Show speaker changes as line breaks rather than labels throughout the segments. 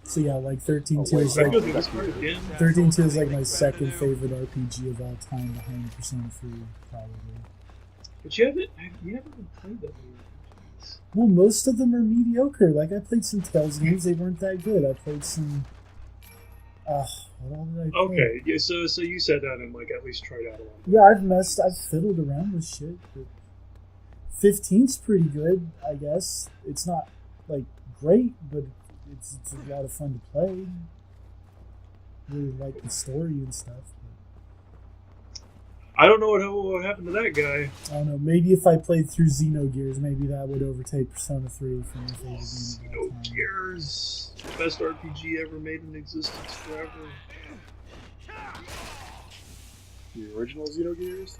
So yeah, like 13-2 is like 13-2 is like my second favorite RPG of all time, behind Persona 3, probably.
But you haven't played that many RPGs.
Well, most of them are mediocre. Like I played some Tales games, they weren't that good. I played some. What all did I play?
Okay, yeah. So you said that and like at least tried out a lot.
Yeah, I've fiddled around with shit. But 15's pretty good, I guess. It's not like great, but it's a lot of fun to play. Really like the story and stuff. But
I don't know what happened to that guy.
I don't know. Maybe if I played through Xenogears, maybe that would overtake Persona 3 for my favorite game of all time.
Xenogears, best RPG ever made in existence forever.
The original Xenogears?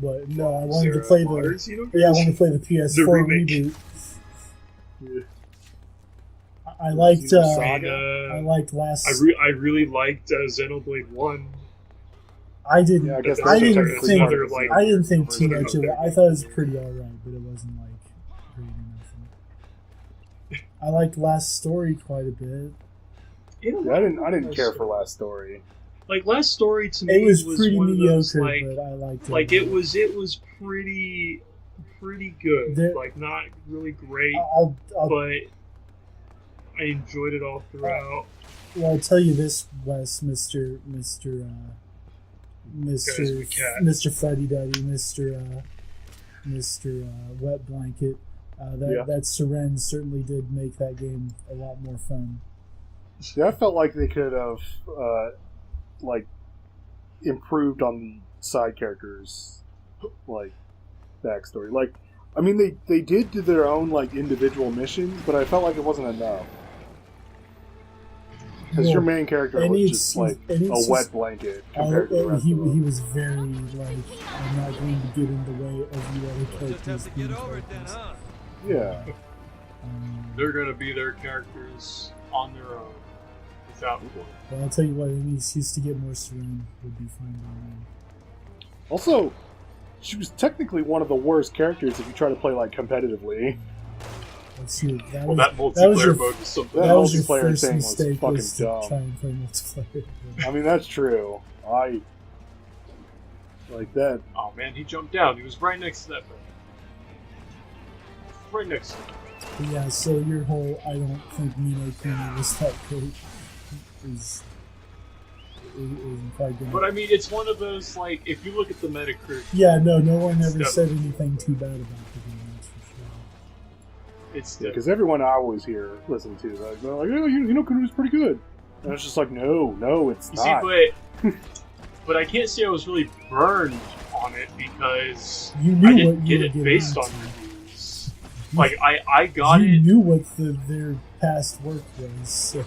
But no, I wanted to play the.
Yeah,
I wanted to play the PS4 reboot.
Yeah.
I liked.
I
liked last.
I really liked Xenoblade 1.
I didn't.
Yeah, I guess
I didn't think.
like,
I didn't think too much of it. I thought it was pretty alright, but it wasn't like great or nothing. I liked Last Story quite a bit.
Yeah, I didn't care for Last Story.
Like Last Story to me
It was
was
pretty
one
mediocre,
of those, like,
but I liked it.
Like it was pretty good.
There-
like not really great,
I'll
but I enjoyed it all throughout.
Well, I'll tell you this, Wes, Mr. Fuddy Duddy, Mr. Wet Blanket. That Seren certainly did make that game a lot more fun.
Yeah, I felt like they could have improved on the side characters, like backstory. Like, I mean, they did do their own like individual missions, but I felt like it wasn't enough. Because your main character was just like a wet blanket compared to the rest
he
of them.
He was very like, I'm not going to get in the way of you other characters.
Yeah.
They're gonna be their characters on their own, without war.
Well, I'll tell you what, any excuse to get more Serene would be fine by me.
Also, she was technically one of the worst characters if you try to play like competitively.
Let's see. That
multiplayer mode was something.
That
was your
multiplayer
first
thing was
mistake,
fucking
was to
dumb.
try and play multiplayer.
I mean, that's true. I like that.
Oh man, he jumped down. He was right next to that bed. Right next to it.
But yeah, so your whole I don't think Nino Kuni was that great is quite good.
But I mean, it's one of those, like, if you look at the Metacritic...
Yeah, no one ever said anything too bad about the game, that's for sure.
It's
because everyone I always hear, listen to, they're like, oh, you know, Kunu's pretty good. And it's just like, no, it's not.
See, but I can't say I was really burned on it because
you knew
I didn't
what
get
you
it
were
based on
getting
reviews. Like, I got
you
it...
knew what their past work was, so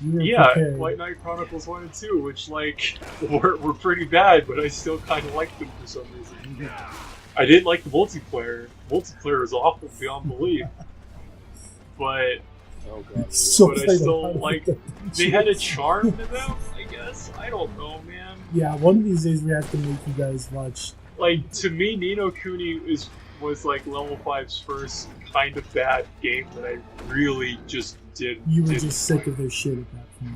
you were prepared.
White Knight Chronicles 1 and 2, which, like, were pretty bad, but I still kind of liked them for some reason. I didn't like the multiplayer. Multiplayer was awful beyond belief. But...
Oh, God.
But I still, like, they had a charm to them, I guess? I don't know, man.
Yeah, one of these days we have to make you guys watch.
Like, to me, Ni no Kuni was like Level 5's first kind of bad game that I really just didn't.
You were just sick of their shit at that point.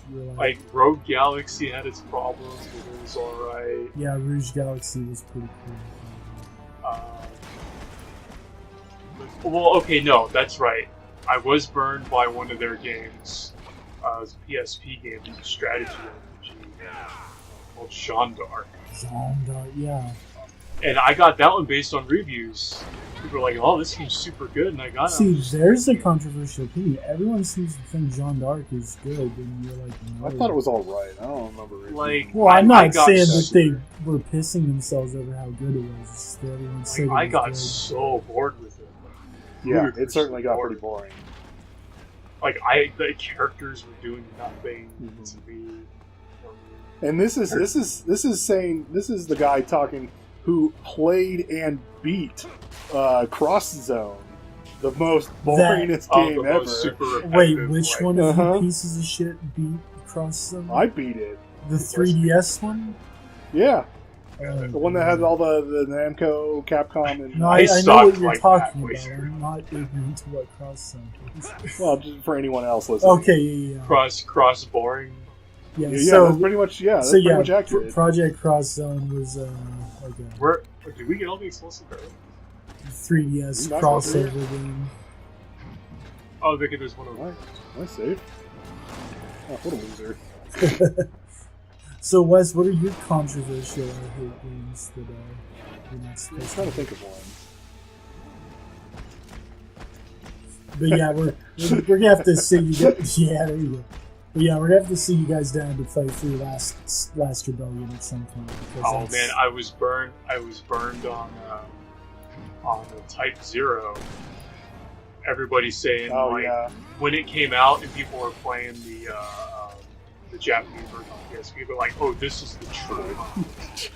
You were
like Rogue Galaxy had its problems, but it was alright.
Yeah, Rouge Galaxy was pretty cool.
Well, okay, no, that's right. I was burned by one of their games. It was a PSP game, it was a strategy RPG called Jeanne d'Arc.
Jeanne d'Arc, yeah.
And I got that one based on reviews. People were like, "Oh, this game's super good," and I got it.
See, there's a controversial opinion. Everyone seems to think Jeanne d'Arc is good, and you're like, no.
I thought it was alright. I don't remember it.
Like,
well, I'm not saying that they were pissing themselves over how good it was. It's just that everyone said
I got
good.
so bored with it.
Yeah, it certainly got pretty boring.
Like, the characters were doing nothing to me.
And this is the guy talking who played and beat Cross Zone, the most boringest game
the
ever.
most super
Wait,
repetitive,
which
like-
one of you pieces of shit beat Cross Zone?
I beat it.
The 3DS one?
Yeah,
Oh,
the one that has all the Namco, Capcom, and
No,
I
I know
sucked
what you're
like
talking
that,
about.
Waster.
I'm not ignorant to what Cross Zone is.
well, just for anyone else listening.
Okay, yeah.
Cross boring.
Yeah,
Yeah,
so,
that's pretty much that's
so
pretty
yeah,
much accurate.
Project Cross Zone was like a
Where did we get all the exclusive early?
3DS
Nice
crossover game.
Oh, Vicky, there's one of them.
Nice save. Oh, what a loser.
So, Wes, what are your controversial I hate games that you're not
I'm
supposed
trying
to?
to think of one.
But yeah, we're gonna have to see you guys. Yeah, there you go. But yeah, we're gonna have to see you guys down to play through last rebellion at some point. Because
Oh
that's-
man, I was burned on the Type 0. Everybody's saying
Oh yeah.
when it came out and people were playing the Japanese version on PSP, they're like, "Oh, this is the truth."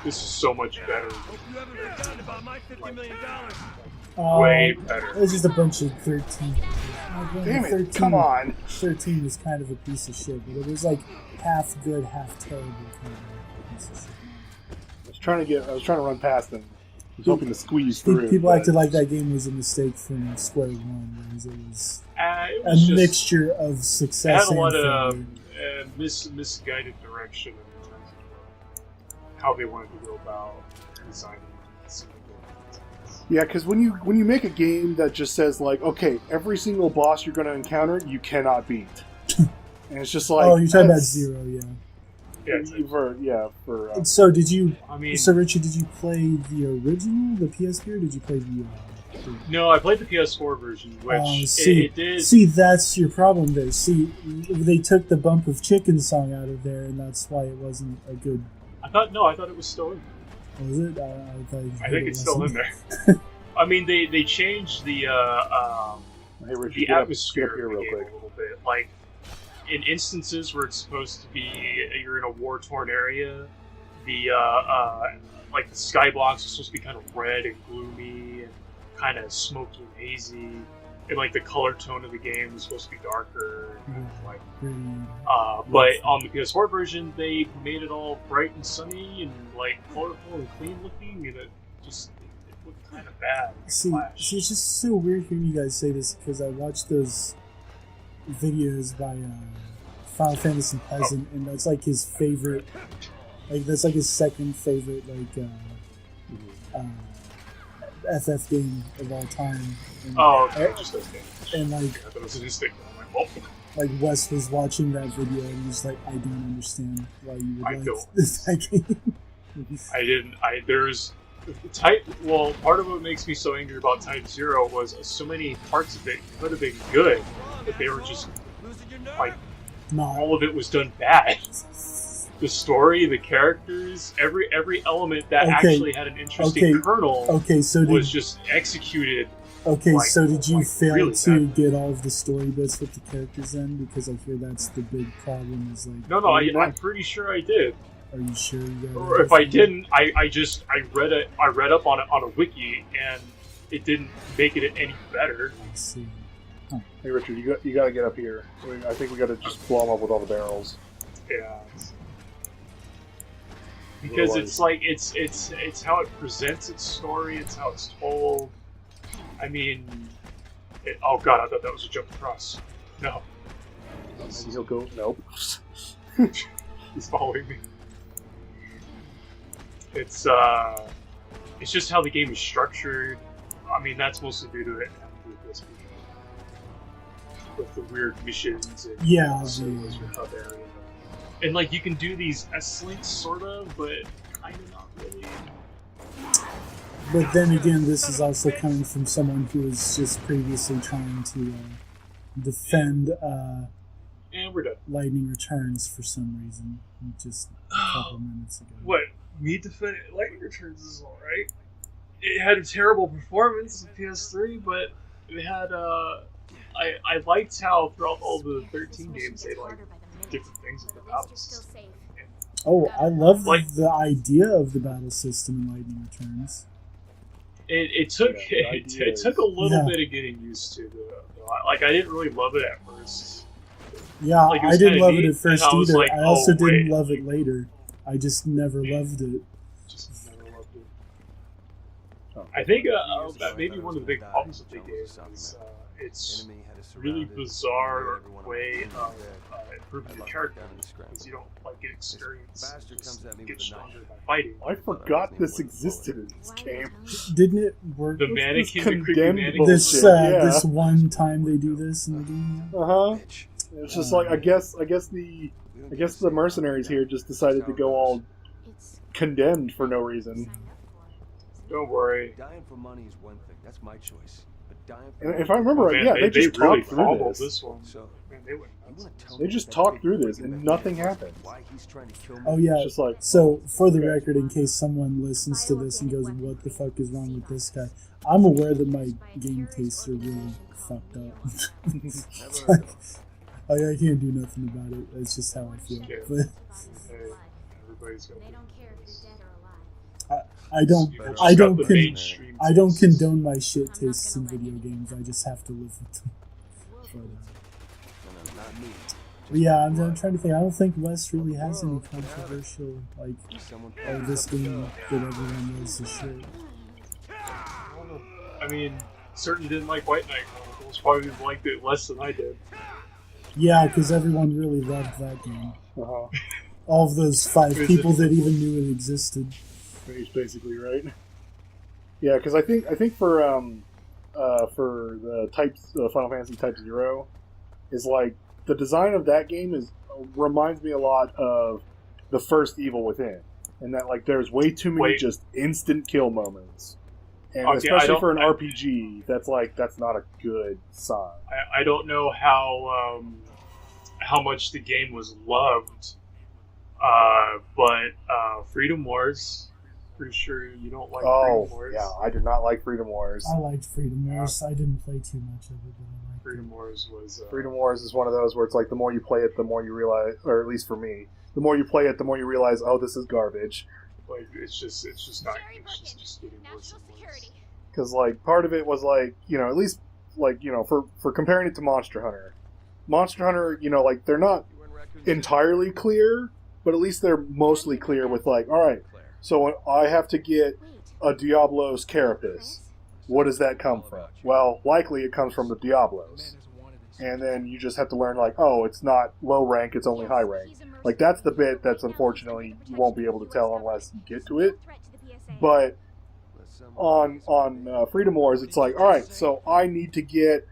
This is so much better. Way better.
It was just a bunch of 13.
Damn it!
13,
Come on.
13 was kind of a piece of shit, but it was like half good, half terrible kind of piece of shit.
I was trying to run past them. I was hoping to squeeze through.
People
but-
acted like that game was a mistake from Square One, whereas it was
It
a
was just,
mixture of
it
success
had a lot
and
of
failure.
misguided direction in terms of how they wanted to go about designing single games.
Yeah, because when you make a game that just says like, okay, every single boss you're going to encounter, you cannot beat, and it's just like,
Oh, you're talking about
that's-
Zero, yeah.
Yeah, it's like-
for
So did you?
I mean,
So Richard, did you play the original, the PSP, or did you play the?
no, I played the PS4 version, which
see,
it did.
see, that's your problem there. See, they took the Bump of Chicken song out of there, and that's why it wasn't a good.
I thought it was still in there.
Was it? I
I think it's still in
wasn't.
there. I mean, they changed the
hey, Richard,
the
get up
atmosphere
here
of the
real
game
quick.
a little bit. Like in instances where it's supposed to be you're in a war-torn area, the like the skybox is supposed to be kind of red and gloomy and kind of smoky and hazy, and like the color tone of the game is supposed to be darker. And like, but on the PS4 version, they made it all bright and sunny and like colorful and clean looking, and it looked kind of bad.
See, it's just so weird hearing you guys say this because I watched those videos by Final Fantasy Peasant, and that's like his favorite. Like that's like his second favorite FF game of all time. And,
Oh, okay, just okay.
and like
I thought it was an instinct. I'm like, oh.
like Wes was watching that video and he's like, I don't understand why you would
I
like
don't.
that game.
I didn't. There's Type. Well, part of what makes me so angry about Type 0 was so many parts of it could have been good, but they were just like
Not.
all of it was done bad. The story, the characters, every element that
Okay.
actually had an interesting kernel
Okay, so did
was just executed.
okay,
like-
so did you
like
fail
really
to
bad.
get all of the story bits with the characters in? Because I hear that's the big problem. Is like,
No, I'm pretty sure I did.
are you sure you got?
Or if I didn't, I read up on it on a wiki, and it didn't make it any better.
I see.
Hey, Richard, you got to get up here. I think we got to just blow them up with all the barrels.
Yeah. Because
Otherwise-
it's like it's how it presents its story, it's how it's told. I mean, oh god, I thought that was a jump across. No,
Maybe he'll go. Nope.
he's following me. It's just how the game is structured. I mean, that's mostly due to it having to do with this with the weird missions and
Yeah,
circles
the-
or hub area. And like you can do these S-links sort of, but kind of not really.
But then again, this is also coming from someone who was just previously trying to defend
And we're done.
Lightning Returns for some reason, just a couple minutes ago.
What? Me defend Lightning Returns is alright. It had a terrible performance in PS3, but it had I liked how throughout all the 13 games they like different things with the battle system.
Oh, I love
Like-
the idea of the battle system in Lightning Returns.
It took
Yeah, the
it
idea
took a
is-
little
Yeah.
bit of getting used to. Like I didn't really love it at first.
Yeah,
Like, it
I
was
didn't
kinda
love
neat,
it at first
and I was
either.
like,
I also
oh,
didn't
wait.
love it later. I just never loved it.
Just never loved it.
Oh.
I think that maybe one of the big problems with the game is it's really bizarre way of improving your character because you don't like get experience. You just get stronger by fighting.
I forgot this existed in this game.
Didn't it work?
The
What's
mannequin,
this
the creepy
condemned
mannequin.
This
bullshit? Yeah.
this one time they do this in the game.
Uh huh. It's just like I guess the mercenaries here just decided to go all condemned for no reason.
Don't worry.
Dying for money is one thing. That's my choice. But dying for
And if I remember right,
Man,
yeah, they just
really
talked through
fumbled
this.
this one.
So,
Man, they went
you
nuts.
wanna tell
They
me
just
that
talked
big
through this
freaking
and
man
nothing happened.
Why he's trying to kill me?
Oh yeah.
It's just like
So for the record, in case someone listens to this and goes, "What the fuck is wrong with this guy?" I'm aware that my game tastes are really fucked up. Like, I can't do nothing about it. It's just how I feel.
Yeah.
But
Hey, everybody's got
They don't care if you're dead or alive.
I don't.
You've just
I
got
don't.
the
Con-
mainstream
I don't
tastes.
condone my shit tastes in video games. I just have to live with them. But,
No, no, not me.
but yeah, I'm trying to think. I don't think West really has any controversial like,
Someone
oh, this game that everyone knows is shit.
I don't know. I mean, certainly didn't like White Knight Chronicles. Probably liked it less than I did.
Yeah, because everyone really loved that game.
uh-huh.
All of those 5
Is
people
it-
that even knew it existed.
He's basically right. Yeah, because I think for the types Final Fantasy Type 0 is like the design of that game is reminds me a lot of the first Evil Within, and that like there's way too many
Wait.
just instant kill moments, and
Okay, I
especially
don't-
for an
I-
RPG, that's not a good sign.
I don't know how much the game was loved, but Freedom Wars. Pretty sure you don't like Freedom Wars.
yeah, I did not like Freedom Wars.
I liked Freedom Wars. I didn't play too much of it, but I liked
Freedom Wars was.
Freedom Wars is one of those where it's like the more you play it, the more you realize, or at least for me, the more you play it, the more you realize, oh, this is garbage.
Like it's just not. It's just getting worse
National
and worse.
security.
Because like part of it was like at least like for comparing it to Monster Hunter, like they're not entirely clear, but at least they're mostly clear with like, all right, so I have to get a Diablo's Carapace. What does that come from? Well, likely it comes from the Diablos. And then you just have to learn, like, oh, it's not low rank, it's only high rank. Like, that's the bit that's unfortunately you won't be able to tell unless you get to it. But on Freedom Wars, it's like, all right, so I need to get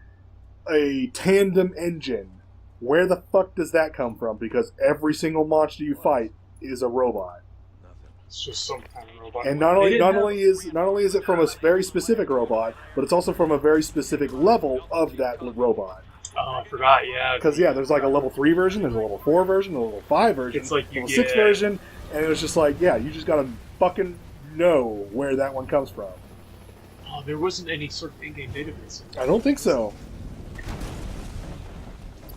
a tandem engine. Where the fuck does that come from? Because every single monster you fight is a robot.
It's just some kind of robot.
And
They
not
didn't have-
only is it from a very specific robot, but it's also from a very specific level of that robot.
Oh, I forgot. Yeah.
Because there's like a level 3 version, there's a level 4 version, a level 5 version,
It's like you
level 6
get-
version, and it was just like, yeah, you just gotta fucking know where that one comes from.
Oh, there wasn't any sort of in-game database.
I don't think so.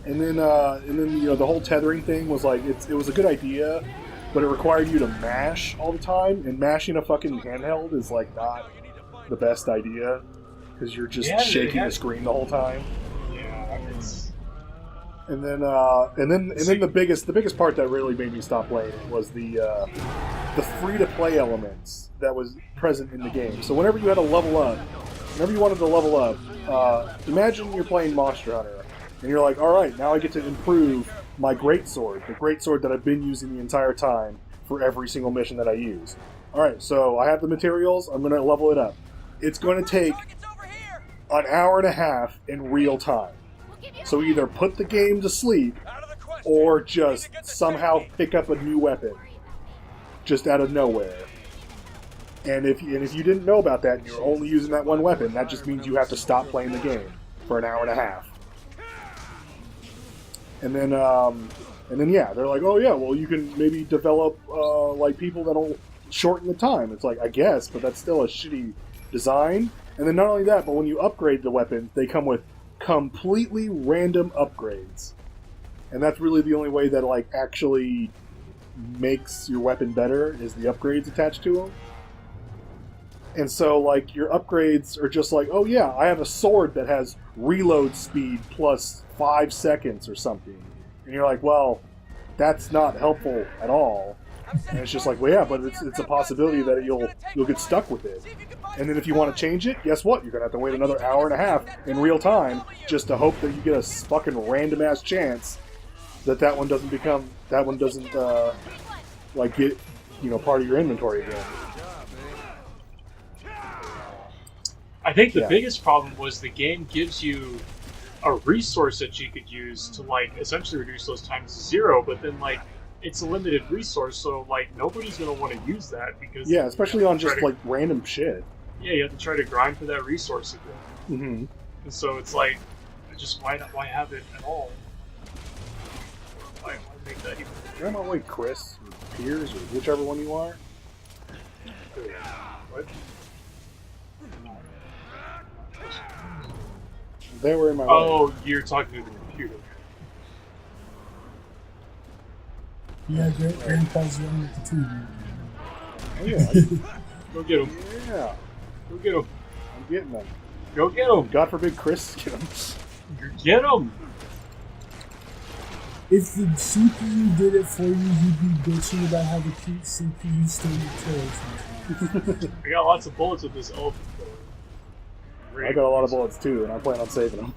And then the whole tethering thing was like it was a good idea, but it required you to mash all the time, and mashing a fucking handheld is like not the best idea because you're just
Yeah,
shaking
yeah.
the screen the whole time.
Yeah, it's.
And then the biggest part that really made me stop playing it was the free to play elements that was present in the game. So whenever you had to level up, whenever you wanted to level up, imagine you're playing Monster Hunter, and you're like, all right, now I get to improve my greatsword, the greatsword that I've been using the entire time for every single mission that I use. All right, so I have the materials. I'm going to level it up. It's going to take an hour and a half in real time. So either put the game to sleep or just somehow pick up a new weapon just out of nowhere. And if you didn't know about that and you're only using that one weapon, that just means you have to stop playing the game for an hour and a half. And then yeah, they're like, oh yeah, well you can maybe develop like people that'll shorten the time. It's like, I guess, but that's still a shitty design. And then not only that, but when you upgrade the weapons, they come with completely random upgrades. And that's really the only way that like actually makes your weapon better is the upgrades attached to them. And so like your upgrades are just like, oh yeah, I have a sword that has reload speed plus 5 seconds or something. And you're like, well, that's not helpful at all. And it's just like, well, yeah, but it's a possibility that you'll get stuck with it. And then if you want to change it, guess what? You're gonna have to wait another hour and a half in real time just to hope that you get a fucking random ass chance that one doesn't like get part of your inventory again.
I think the biggest problem was the game gives you a resource that you could use to like essentially reduce those times to 0, but then like it's a limited resource, so like nobody's gonna want to use that because
especially on just like random shit.
Yeah, you have to try to grind for that resource again.
Mm-hmm.
And so it's like, just why have it at all? Why make that even?
You're on my way, Chris, or Piers, or whichever one you are.
What?
They were in my way.
Oh, you're talking to the computer.
Yeah, Grandpa's young with the TV.
Oh yeah.
Go get him.
Yeah.
Go get him.
I'm getting them.
Go get him.
God forbid Chris get them.
Get him.
If the CPU did it for you, you'd be bitching about how the CPU stole your kills.
I got lots of bullets with this elephant.
I got a lot of bullets too, and I plan on saving them.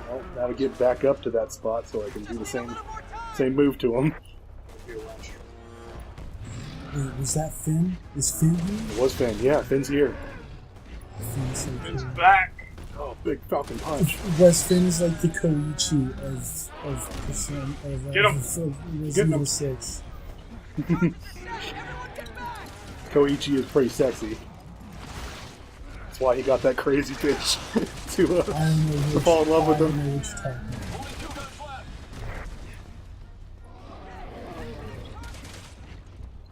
Well, now to get back up to that spot so I can do the same move to him.
Wait, was that Finn? Is Finn here?
It was Finn, yeah, Finn's here.
Finn's so
It's
cool.
back.
Oh, big falcon punch.
West Finn is like the Koichi of
Get him.
Get him.
Resident 6.
Koichi is pretty sexy. That's why he got that crazy bitch to fall in love with him.
I don't know what you're talking about.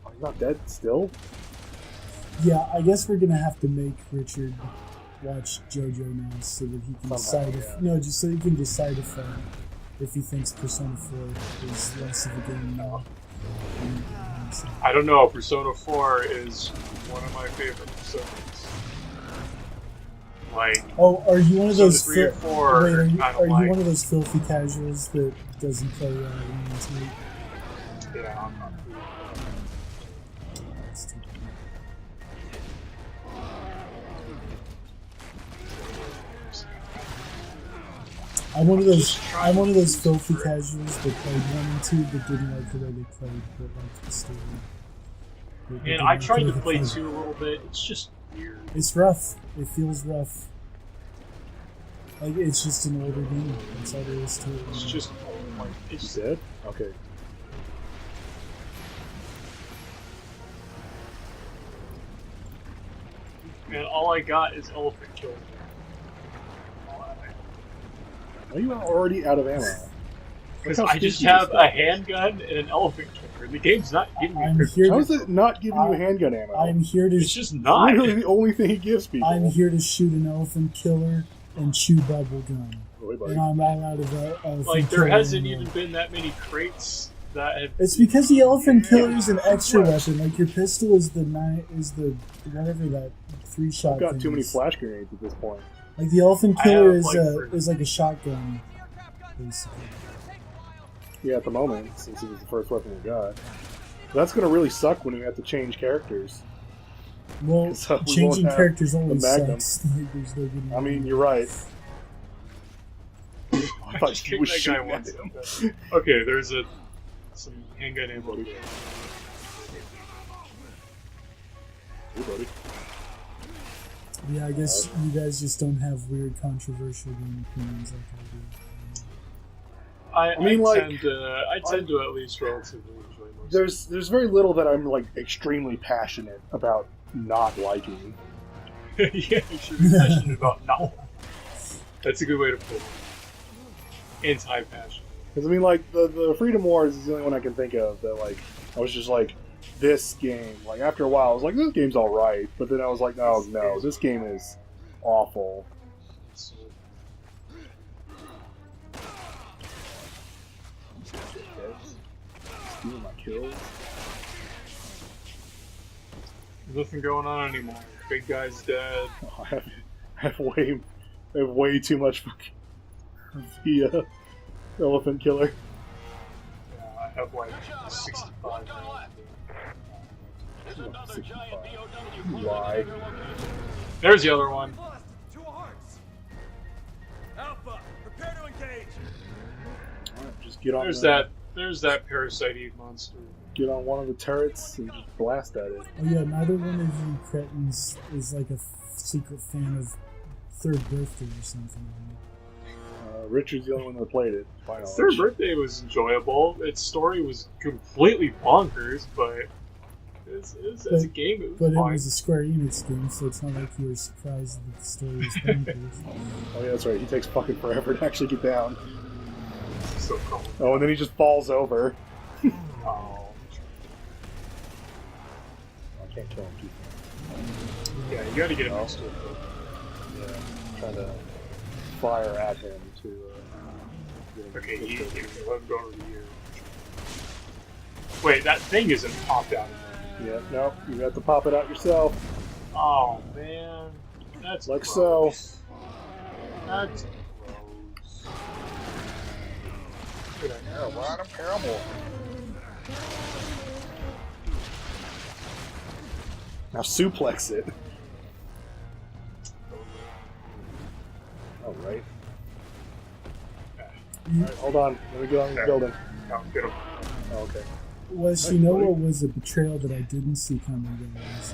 Oh, he's not dead still?
Yeah, I guess we're gonna have to make Richard watch JoJo now so that he can decide just so he can decide if he thinks Persona 4 is less of a game now.
I don't know. Persona 4 is one of my favorite Personas. Like,
oh, are you one of those?
3 or 4
wait, are you
like,
one of those filthy casuals that doesn't play Wings League?
Yeah, I'm not.
I'm one of those filthy casuals that played 1 and 2 but didn't like the way they played, but liked the story.
And I tried to play 2 a little bit. It's just weird.
It's rough. It feels rough. Like it's just an older game. That's all there is to it.
It's just
It's dead? Okay.
Man, all I got is elephant kill.
Are you already out of ammo?
Because I just have a handgun and an elephant killer. The game's not giving me.
How is it not giving you handgun ammo?
I'm here to.
It's just not.
Literally the only thing he gives people.
I'm here to shoot an elephant killer and chew bubble gum. And I'm all out of elephant
like there
killer
hasn't
ammo.
even been that many crates that have.
It's because the elephant killer is an extra weapon. Like your pistol is the whatever that 3-shot.
I've got
thing
too many
is.
flash grenades at this point.
Like the elephant killer
have,
is like a shotgun, basically.
Yeah, at the moment, since it was the first weapon we got. That's going to really suck when we have to change characters.
Well,
So we
changing
won't have
characters always
the Magnum.
sucks. Like, there's no good
I mean, you're right. I
I
thought
just
you
kicked
was
that guy
shooting at
once.
him.
Okay, there's some handgun ammo.
Hey, buddy.
Yeah, I guess you guys just don't have weird, controversial game opinions like I do.
I
mean, like,
tend to at least relatively enjoy most.
There's very little that I'm like extremely passionate about not liking.
Yeah, you should be passionate about not. That's a good way to put it. Anti-passion.
Because I mean, like the Freedom Wars is the only one I can think of that like I was just like this game. Like after a while, I was like, this game's all right, but then I was like, oh no, this game is awful. kills.
Nothing going on anymore. Big guy's dead.
Oh, I have way too much fucking the elephant killer.
Yeah, I have like 65 now.
Why?
There's the other one.
Two hearts. Alpha, prepare to engage.
Alright, just get on.
There's that parasite monster.
Get on one of the turrets and just blast at it.
Oh yeah, neither one of you cretins is like a secret fan of Third Birthday or something.
Richard's the only one that played it.
Third Birthday was enjoyable. Its story was completely bonkers, but as a game, it was
But
fine.
it was a Square Enix game, so it's not like you were surprised that the story was bonkers.
Oh yeah, that's right. He takes fucking forever to actually get down.
So cool.
Oh, and then he just falls over.
Oh.
I can't kill him too fast.
Yeah, you gotta get him used to it.
Yeah, I'm trying to fire at him to. Get him
Okay,
to
you
kill him.
let him go over the ear. Wait, that thing isn't popped out of there.
Yeah, no, you have to pop it out yourself.
Oh man, that's
Like
gross. That's gross. Good idea.
I'm terrible. Now suplex it. Alright. Alright, hold on. Let me get on the building.
No, get him.
Oh, okay.
Was you know what was a betrayal that I didn't see coming? That was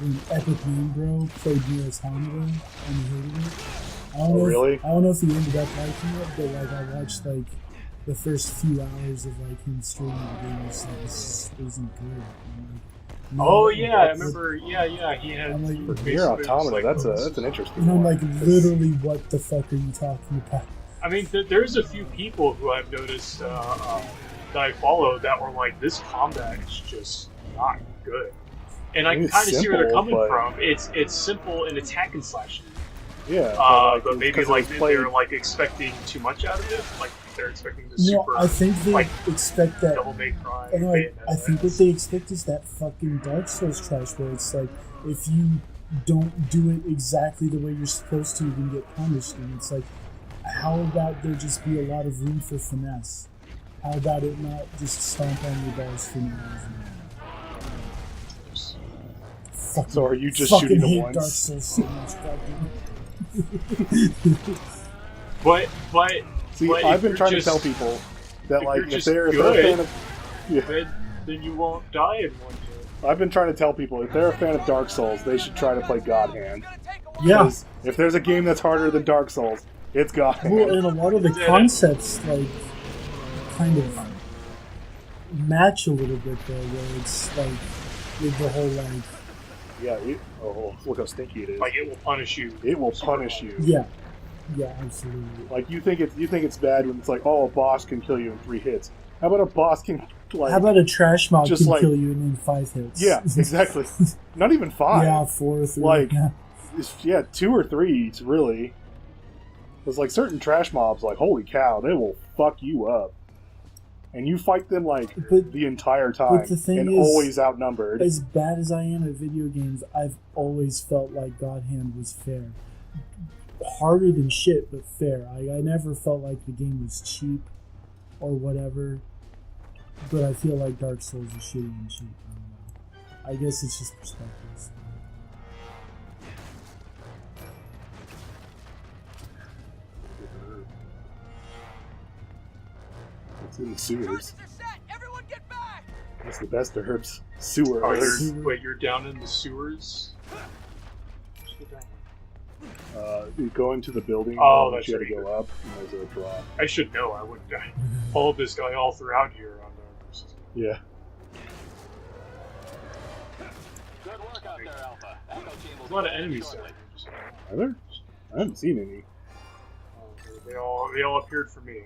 when Epic Man Bro played me as Hamura and he hated it. I don't know
really?
I don't know if he ended up liking it, but like I watched like the first few hours of like him streaming the game. It's like this isn't good. And, like,
Oh yeah, I remember. Yeah, he had.
I'm like,
for
Near
Facebook,
Automata,
like,
that's an interesting
and I'm
one.
like, literally, what the fuck are you talking about?
I mean, there's a few people who I've noticed that I follow that were like, this combat is just not good. And I can
It's
kind of see where they're
simple,
coming
but-
from. It's simple and it's hack and slash.
Yeah,
But maybe
because
like
it was played-
they're like expecting too much out of it. Like they're expecting the
No,
super
I think they
like,
expect that.
Devil May Cry.
And like, I
Bayonetta.
think what they expect is that fucking Dark Souls trash where it's like, if you don't do it exactly the way you're supposed to, you're gonna get punished. And it's like, how about there just be a lot of room for finesse? How about it not just stomp on your balls for no reason? Fucking,
So are you just
fucking
shooting them
hate
once?
Dark Souls so much, goddamn.
But
See,
but
I've
if
been
you're
trying
just-
to tell people that
if
like
you're
if
just
they're a
good,
fan of
then you won't die in one hit.
I've been trying to tell people if they're a fan of Dark Souls, they should try to play God Hand.
Yeah.
Because if there's a game that's harder than Dark Souls, it's God Hand.
Well, and a lot of the
Yeah.
concepts, like, kind of match a little bit there, where it's like, with the whole, like,
Yeah. Oh, look how stinky it is.
Like it will punish you.
It will punish you.
yeah, absolutely.
Like you think it's bad when it's like, oh, a boss can kill you in 3 hits. How about a boss can like?
How about a trash mob
just
can
like-
kill you in 5 hits?
Yeah, exactly. Not even 5.
Yeah, 4 or 3.
Like-
yeah.
Yeah, 2 or 3. It's really. There's like certain trash mobs, like holy cow, they will fuck you up, and you fight them like
But-
the entire time,
the thing
and
is,
always outnumbered.
As bad as I am at video games, I've always felt like God Hand was fair. Harder than shit, but fair. I never felt like the game was cheap or whatever. But I feel like Dark Souls is shitty and cheap. I don't know. I guess it's just perspective.
It's in the sewers.
Are set. Everyone get back.
It's the best herbs. Sewer
Oh,
herbs.
you're down in the sewers. Let's go down.
You go into the building.
Oh,
but
that's
you had to
right.
go up, and there's a drop.
I should know. I wouldn't. I followed this guy all throughout here on the.
Yeah.
Good work out there, Alpha. Echo team will
There's a lot of enemies down here.
Are there? I haven't seen any.
They all appeared for me.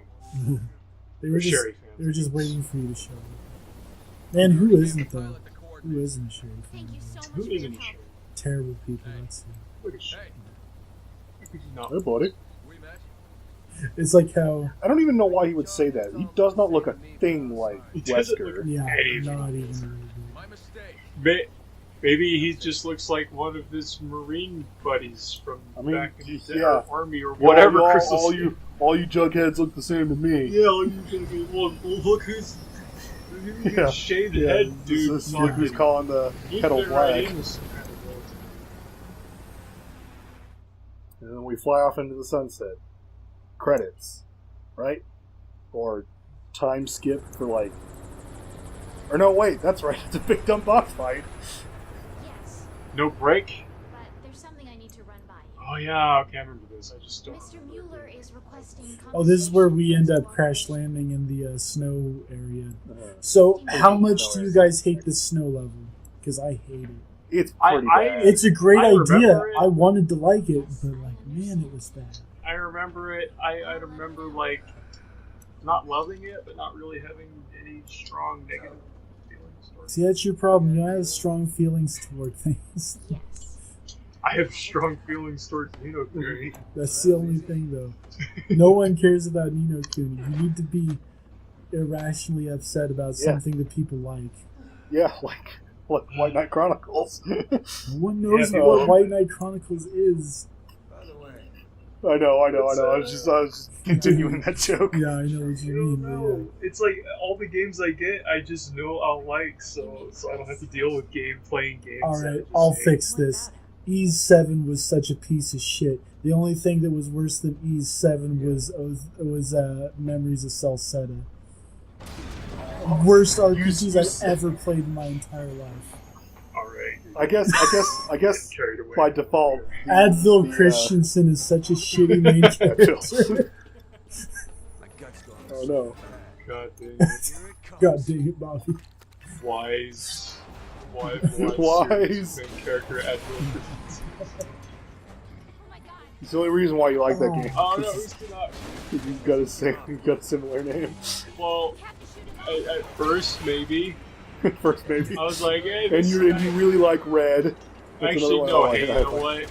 They were just
Sherry fans.
they were just waiting for you to show up. And who isn't though? Who isn't a Sherry fan?
Thank you so much
Who
for your
isn't
help.
sure?
Terrible people. That's it.
Look at shit. No.
I bought it.
We met.
It's like how
I don't even know why he would say that. He does not look a thing like
He doesn't
Wesker.
look-
yeah,
Anything.
not even really good.
My mistake.
Maybe he just looks like one of his Marine buddies from
I mean,
back in the day,
yeah.
or Army or whatever.
All,
Crystal
all
City.
you jugheads look the same to me.
Yeah, look who's
Yeah.
shaved
Yeah,
head, dude.
This is look who's calling the
He
kettle
fit right
black.
in this kind of world.
And then we fly off into the sunset. Credits, right? Or time skip for like. Or no, wait, that's right. It's a big dumb boss fight.
Yes,
No break.
but there's something I need to run by you.
Oh yeah, okay, I remember this. I just don't.
Mr. Mueller is requesting.
Oh, this is where we end up
compensation
crash
for-
landing in the snow area. So, how much do you guys hate the snow level? Because I hate it.
It's
I-
pretty
I-
bad.
It's a great
I
idea.
remember it.
I wanted to like it, but like, man, it was bad.
I remember it. I remember like not loving it, but not really having any strong negative feelings towards it.
See, that's your problem. You don't have strong feelings toward things.
Yes.
I have strong feelings towards Nino Kuni.
That's the only thing, though. No one cares about Nino Kuni. You need to be irrationally upset about
Yeah.
something that people like.
Yeah, like White Knight Chronicles.
No one knows
Yeah,
what
no.
White Knight Chronicles is.
By the way,
I know.
It's,
I was just continuing that joke.
Yeah, I know what you mean. But
No, it's like all the games I get, I just know I'll like, so I don't have to deal with playing games.
All
that I
right,
just
I'll
hate.
fix this. Ease 7 was such a piece of shit. The only thing that was worse than Ease 7 was Memories of Salsetta. Worst RPGs I've ever played in my entire life.
All right.
I guess
Carried away.
by default,
Advil
the,
Christensen is such a shitty main character.
my guts going.
Oh no.
God dang it.
Here it comes.
God dang it, Bobby.
Wise.
Wise.
Main character Admiral Christensen.
Oh my god.
It's the only reason why you like that
Oh.
game.
Oh no, Ustanak.
You've got a similar name.
Well, at first maybe
First, maybe.
I was like, hey,
And
this
you
guy-
really like Red. That's
Actually,
another one I
no.
like.
Hey, you know what?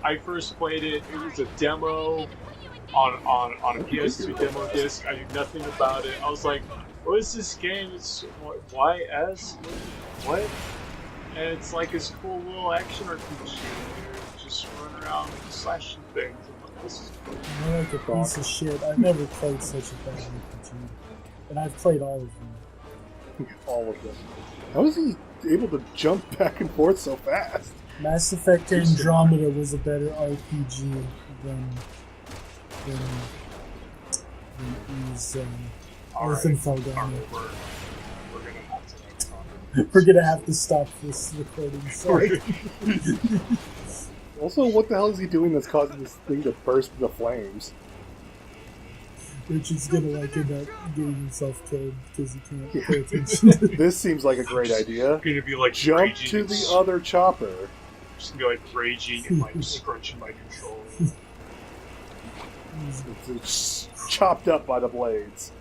I first played it. It was a demo on a PS2 demo disc. I knew nothing about it. I was like, "What is this game? It's YS? What?" And it's like this cool little action RPG. You just run around slashing things. I'm like, this is cool.
You're like a piece of shit. I've never played such a bad RPG. And I've played all of them.
All of them. How is he able to jump back and forth so fast?
Mass Effect Andromeda was a better RPG than Ease Earth Fall
All
Down.
right, we're gonna have to have a conversation.
We're gonna have to stop this recording. Sorry.
Also, what the hell is he doing that's causing this thing to burst into flames?
Richard's gonna like end up getting himself killed because he can't pay attention to
This seems like a great idea.
I'm gonna be like
Jump
raging
to
and
the other chopper.
Just gonna be like raging and like scrunching my controller.
It's chopped up by the blades.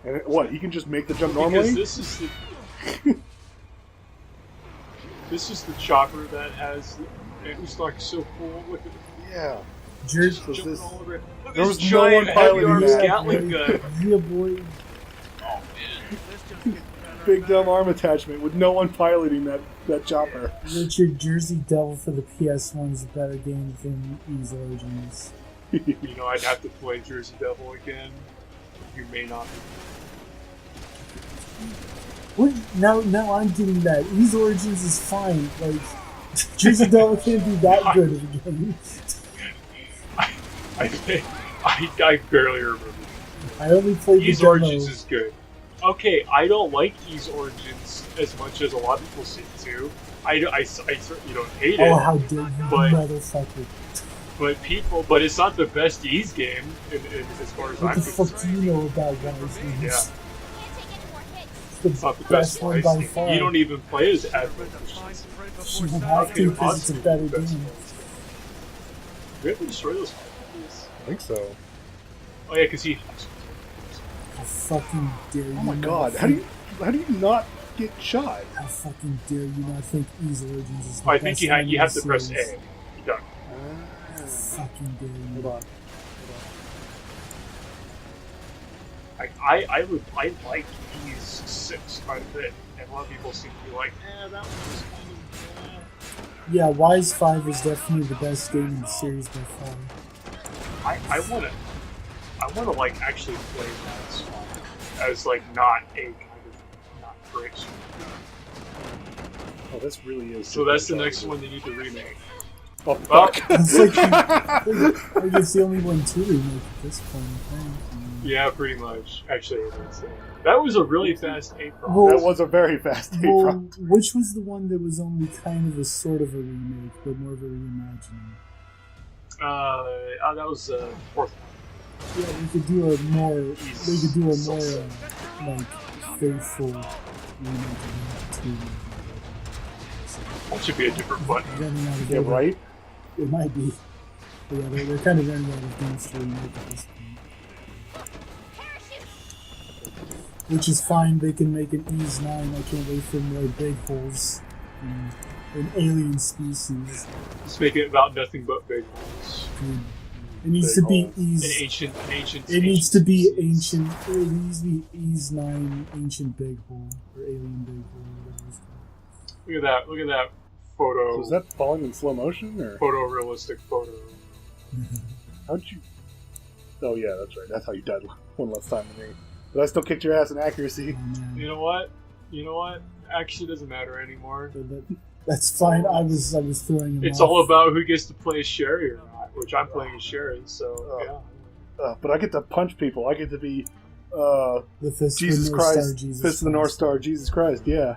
And what? He can just make the jump
Because
normally?
this is the this is the chopper that has it was like so cool. Look at
Yeah.
Jer-
So
jumping
this-
all over it. Look at
there
this
was no one
giant
piloting
heavy-armed
that.
Gatling gun.
Yeah, boy.
Oh man.
Big dumb arm attachment with no one piloting that chopper.
Richard, Jersey Devil for the PS1 is a better game than Ease Origins.
You know, I'd have to play Jersey Devil again. You may not.
What? Now I'm getting that. Ease Origins is fine. Like, Jersey Devil can't be that good of a game.
I barely remember.
I only played the
Ease
demo.
Origins is good. Okay, I don't like Ease Origins as much as a lot of people seem to. I certainly don't hate
Oh,
it,
how dare you,
But-
motherfucker.
but it's not the best Ease game as far as
What
I'm
the fuck do
concerned.
you know about Wise
Yeah.
games?
Can't take any more hits.
It's
It's not the
the
best
best one
Wise
by
game.
far.
You don't even play as Admiral Christensen.
You don't have to because it's a better game.
We have to destroy those copies.
I think so.
Oh yeah, because he.
How fucking dare you?
Oh my
not
god,
think-
how do you not get shot?
How fucking dare you not think Ease Origins is the
I
best
think you
game
have
in
to
the
press
series?
A. Done.
fucking dare you.
Hold on.
I like Ys 6 quite a bit, and a lot of people seem to be like, that one was kind of.
Yeah, Wise 5 is definitely the best game in the series by far.
I wanna like actually play that song as like not a kind of not great song.
Oh, this really is.
So that's the next one they need to remake.
Oh, fuck.
It's like, I guess the only one to remake at this point, I think.
Yeah, pretty much. Actually, that was a really fast 8 prompt.
Well,
That was a very fast tape
Well,
run.
which was the one that was only kind of a sort of a remake, but more of a reimagining?
That was the fourth one.
Yeah, we could do a more, like, faithful remake of that too.
That should be a different button.
Running out of
Yeah, right?
It might be. But yeah, they're kind of running out of games to remake at this point. Which is fine, they can make an Ys 9. I can't wait for more big holes in alien species.
Just make it about nothing but big holes.
Dude, it needs to be Ys. It needs to be ancient. It needs to be Ys 9 ancient big hole or alien big hole. Whatever it's called.
Look at that photo.
So is that falling in slow motion or?
Photorealistic photo?
How'd you? Oh yeah, that's right. That's how you died one less time than me. But I still kicked your ass in accuracy.
Oh, man.
You know what? Actually, doesn't matter anymore.
That's fine. I was throwing him
It's
off.
all about who gets to play as Sherry or not, which I'm playing as Sherry. So yeah.
But I get to punch people. I get to be
the Fist
Jesus
of the North
Christ,
Star, Jesus
Fist of the North
Christ.
Star, Jesus Christ. Yeah.